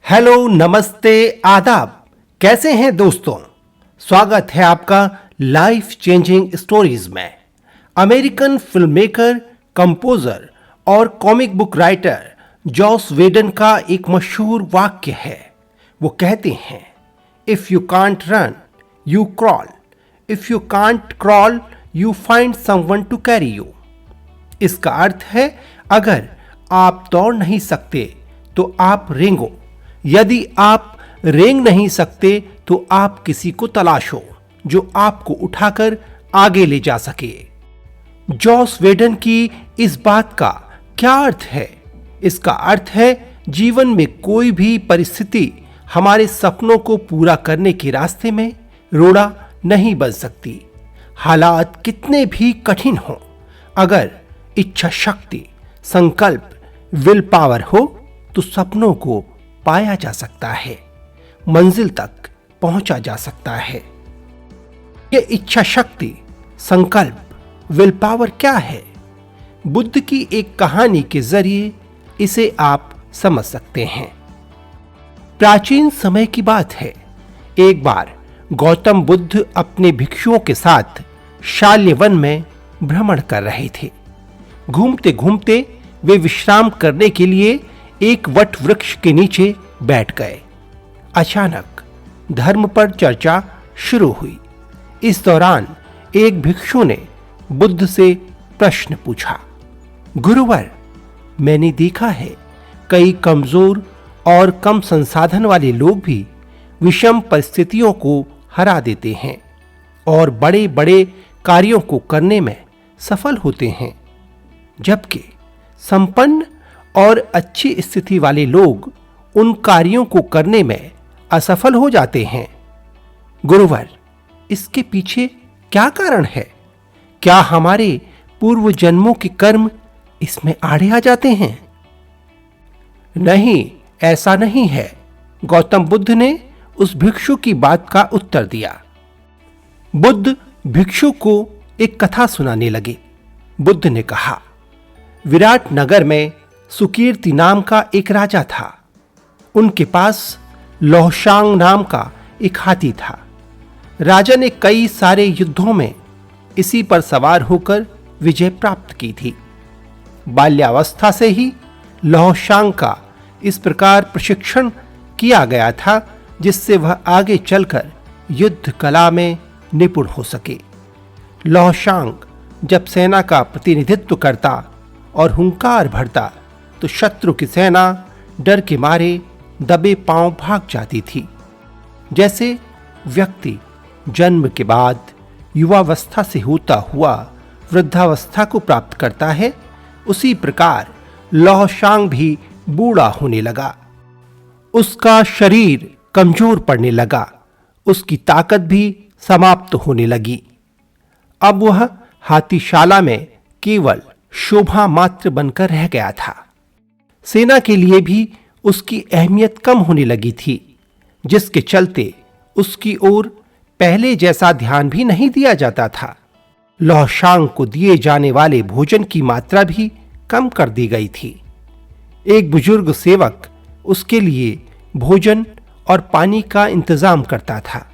Hello, नमस्ते, आदाब। कैसे हैं दोस्तों? स्वागत है आपका लाइफ चेंजिंग स्टोरीज में। अमेरिकन फिल्म मेकर, कंपोजर और comic book writer Joss Whedon का एक मशहूर वाक्य है। वो कहते हैं, if you can't run you crawl, if you can't crawl you find someone to carry you. इसका अर्थ है, अगर आप दौड़ नहीं सकते तो आप रेंगो, यदि आप रेंग नहीं सकते तो आप किसी को तलाशो जो आपको उठाकर आगे ले जा सके। जॉस वेडन की इस बात का क्या अर्थ है? इसका अर्थ है, जीवन में कोई भी परिस्थिति हमारे सपनों को पूरा करने के रास्ते में रोड़ा नहीं बन सकती। हालात कितने भी कठिन हों, अगर इच्छा शक्ति, संकल्प, विल पावर हो तो सपनों को पाया जा सकता है, मंजिल तक पहुंचा जा सकता है। यह इच्छा शक्ति, संकल्प, विल पावर क्या है? बुद्ध की एक कहानी के जरिए इसे आप समझ सकते हैं। प्राचीन समय की बात है। एक बार गौतम बुद्ध अपने भिक्षुओं के साथ शाल्य वन में भ्रमण कर रहे थे। घूमते घूमते वे विश्राम करने के लिए एक वट वृक्ष के नीचे बैठ गए। अचानक धर्म पर चर्चा शुरू हुई। इस दौरान एक भिक्षु ने बुद्ध से प्रश्न पूछा, गुरुवर, मैंने देखा है कई कमजोर और कम संसाधन वाले लोग भी विषम परिस्थितियों को हरा देते हैं और बड़े बड़े कार्यों को करने में सफल होते हैं, जबकि संपन्न और अच्छी स्थिति वाले लोग उन कार्यों को करने में असफल हो जाते हैं। गुरुवर, इसके पीछे क्या कारण है? क्या हमारे पूर्व जन्मों के कर्म इसमें आड़े आ जाते हैं? नहीं, ऐसा नहीं है, गौतम बुद्ध ने उस भिक्षु की बात का उत्तर दिया। बुद्ध भिक्षु को एक कथा सुनाने लगे। बुद्ध ने कहा, विराट नगर में सुकीर्ति नाम का एक राजा था। उनके पास लौहशांग नाम का एक हाथी था। राजा ने कई सारे युद्धों में इसी पर सवार होकर विजय प्राप्त की थी। बाल्यावस्था से ही लौहशांग का इस प्रकार प्रशिक्षण किया गया था जिससे वह आगे चलकर युद्ध कला में निपुण हो सके। लौहशांग जब सेना का प्रतिनिधित्व करता और हुंकार भरता तो शत्रु की सेना डर के मारे दबे पांव भाग जाती थी। जैसे व्यक्ति जन्म के बाद युवावस्था से होता हुआ वृद्धावस्था को प्राप्त करता है, उसी प्रकार लौहशांग भी बूढ़ा होने लगा। उसका शरीर कमजोर पड़ने लगा, उसकी ताकत भी समाप्त होने लगी। अब वह हाथीशाला में केवल शोभा मात्र बनकर रह गया था। सेना के लिए भी उसकी अहमियत कम होने लगी थी, जिसके चलते उसकी ओर पहले जैसा ध्यान भी नहीं दिया जाता था। लौहशांग को दिए जाने वाले भोजन की मात्रा भी कम कर दी गई थी। एक बुजुर्ग सेवक उसके लिए भोजन और पानी का इंतजाम करता था,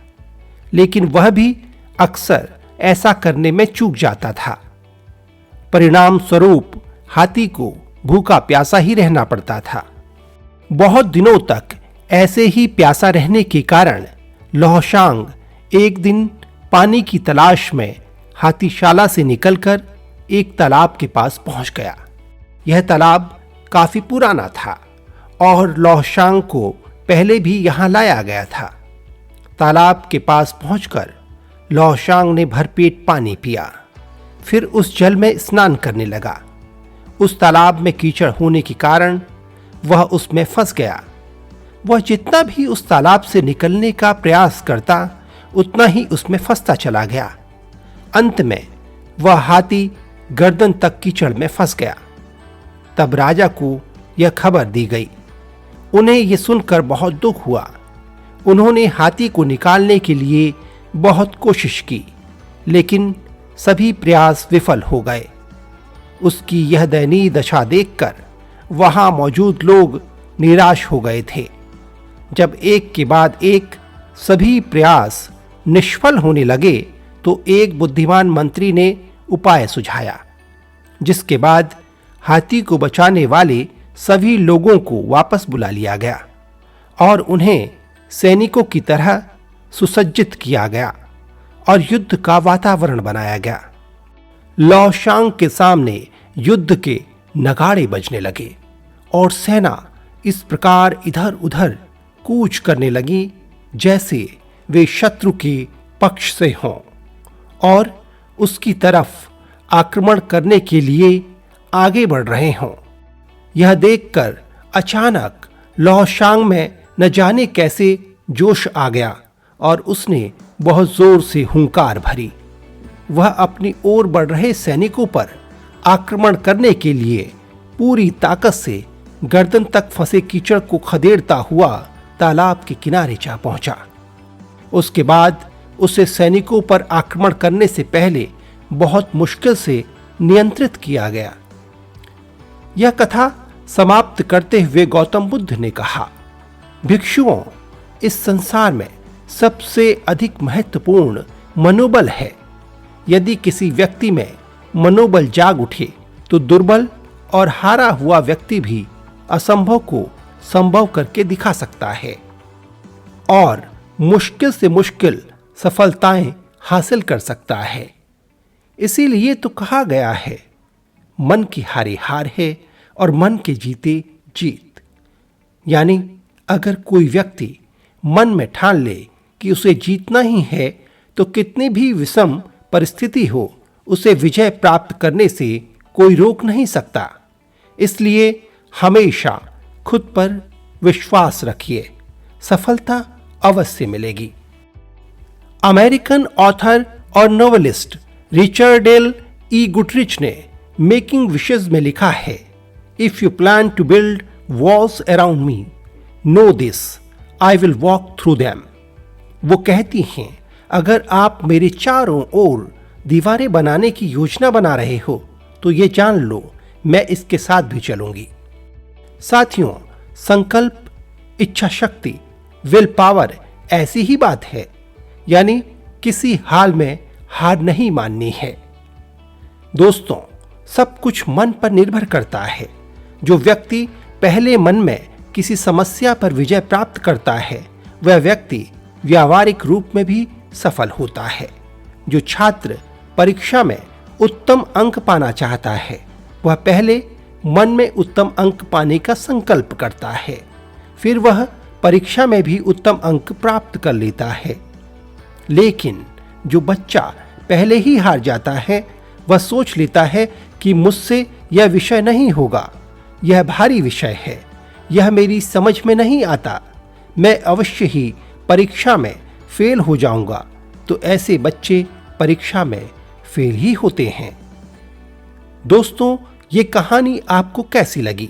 लेकिन वह भी अक्सर ऐसा करने में चूक जाता था। परिणाम स्वरूप हाथी को भूखा प्यासा ही रहना पड़ता था। बहुत दिनों तक ऐसे ही प्यासा रहने के कारण लौहशांग एक दिन पानी की तलाश में हाथीशाला से निकलकर एक तालाब के पास पहुंच गया। यह तालाब काफी पुराना था और लौहशांग को पहले भी यहां लाया गया था। तालाब के पास पहुंचकर लौहशांग ने भरपेट पानी पिया, फिर उस जल में स्नान करने लगा। उस तालाब में कीचड़ होने के कारण वह उसमें फंस गया। वह जितना भी उस तालाब से निकलने का प्रयास करता, उतना ही उसमें फंसता चला गया। अंत में वह हाथी गर्दन तक कीचड़ में फंस गया। तब राजा को यह खबर दी गई। उन्हें यह सुनकर बहुत दुख हुआ। उन्होंने हाथी को निकालने के लिए बहुत कोशिश की, लेकिन सभी प्रयास विफल हो गए। उसकी यह दयनीय दशा देखकर वहां मौजूद लोग निराश हो गए थे। जब एक के बाद एक सभी प्रयास निष्फल होने लगे तो एक बुद्धिमान मंत्री ने उपाय सुझाया, जिसके बाद हाथी को बचाने वाले सभी लोगों को वापस बुला लिया गया और उन्हें सैनिकों की तरह सुसज्जित किया गया और युद्ध का वातावरण बनाया गया। लौशांग के सामने युद्ध के नगाड़े बजने लगे और सेना इस प्रकार इधर उधर कूच करने लगी जैसे वे शत्रु के पक्ष से हों और उसकी तरफ आक्रमण करने के लिए आगे बढ़ रहे हों। यह देखकर अचानक लौशांग में न जाने कैसे जोश आ गया और उसने बहुत जोर से हुंकार भरी। वह अपनी ओर बढ़ रहे सैनिकों पर आक्रमण करने के लिए पूरी ताकत से गर्दन तक फंसे कीचड़ को खदेड़ता हुआ तालाब के किनारे जा पहुंचा। उसके बाद उसे सैनिकों पर आक्रमण करने से पहले बहुत मुश्किल से नियंत्रित किया गया। यह कथा समाप्त करते हुए गौतम बुद्ध ने कहा, भिक्षुओं, इस संसार में सबसे अधिक महत्वपूर्ण मनोबल है। यदि किसी व्यक्ति में मनोबल जाग उठे तो दुर्बल और हारा हुआ व्यक्ति भी असंभव को संभव करके दिखा सकता है और मुश्किल से मुश्किल सफलताएं हासिल कर सकता है। इसीलिए तो कहा गया है, मन की हारे हार है और मन के जीते जीत। यानी अगर कोई व्यक्ति मन में ठान ले कि उसे जीतना ही है तो कितनी भी विषम परिस्थिति हो, उसे विजय प्राप्त करने से कोई रोक नहीं सकता। इसलिए हमेशा खुद पर विश्वास रखिए, सफलता अवश्य मिलेगी। अमेरिकन ऑथर और novelist Richard L E Goodrich ने मेकिंग विशेस में लिखा है, if you plan to build walls around me, know this, I will walk through them. वो कहती हैं, अगर आप मेरे चारों ओर दीवारें बनाने की योजना बना रहे हो तो ये जान लो मैं इसके साथ भी चलूंगी। साथियों, संकल्प, इच्छा शक्ति, विल पावर ऐसी ही बात है, यानी किसी हाल में हार नहीं माननी है। दोस्तों, सब कुछ मन पर निर्भर करता है। जो व्यक्ति पहले मन में किसी समस्या पर विजय प्राप्त करता है वह व्यक्ति व्यावहारिक रूप में भी सफल होता है। जो छात्र परीक्षा में उत्तम अंक पाना चाहता है वह पहले मन में उत्तम अंक पाने का संकल्प करता है, फिर वह परीक्षा में भी उत्तम अंक प्राप्त कर लेता है। लेकिन जो बच्चा पहले ही हार जाता है वह सोच लेता है कि मुझसे यह विषय नहीं होगा, यह भारी विषय है, यह मेरी समझ में नहीं आता, मैं अवश्य ही परीक्षा में फेल हो जाऊंगा। तो ऐसे बच्चे परीक्षा में फेल ही होते हैं। दोस्तों, ये कहानी आपको कैसी लगी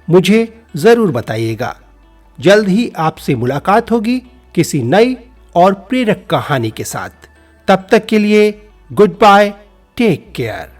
मुझे जरूर बताइएगा। जल्द ही आपसे मुलाकात होगी किसी नई और प्रेरक कहानी के साथ। तब तक के लिए गुड बाय, टेक केयर।